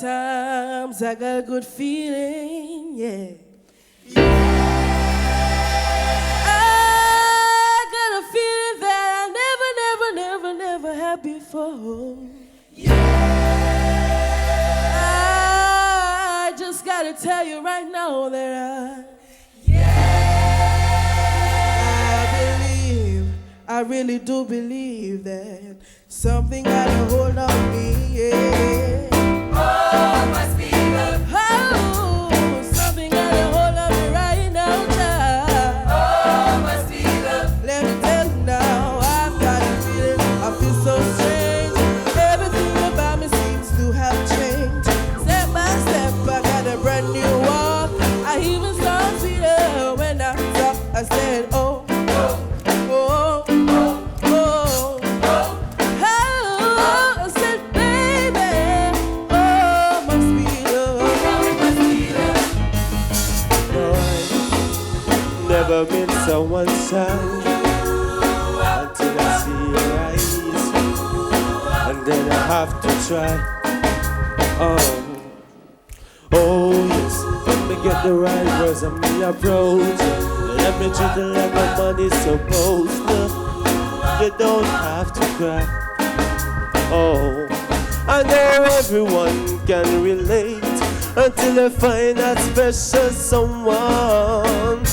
Sometimes I got a good feeling, yeah. I got a feeling that I never had before. I just gotta tell you right now that I really do believe that something got a hold on me, yeah. Oh, must be love. Oh, something got a hold on me right now, child. Oh, must be love. Let me tell you now, I've got a feeling, I feel so strange. Everything about me seems to have changed. Step by step, I got a brand new walk. I even started sweeter when I saw, I said, oh. Never been someone's side until I see your eyes, and then I have to try. Oh yes, let me get the right words and me approach. Let me treat it like a man is supposed to. You don't have to cry. Oh, I know everyone can relate until they find that special someone.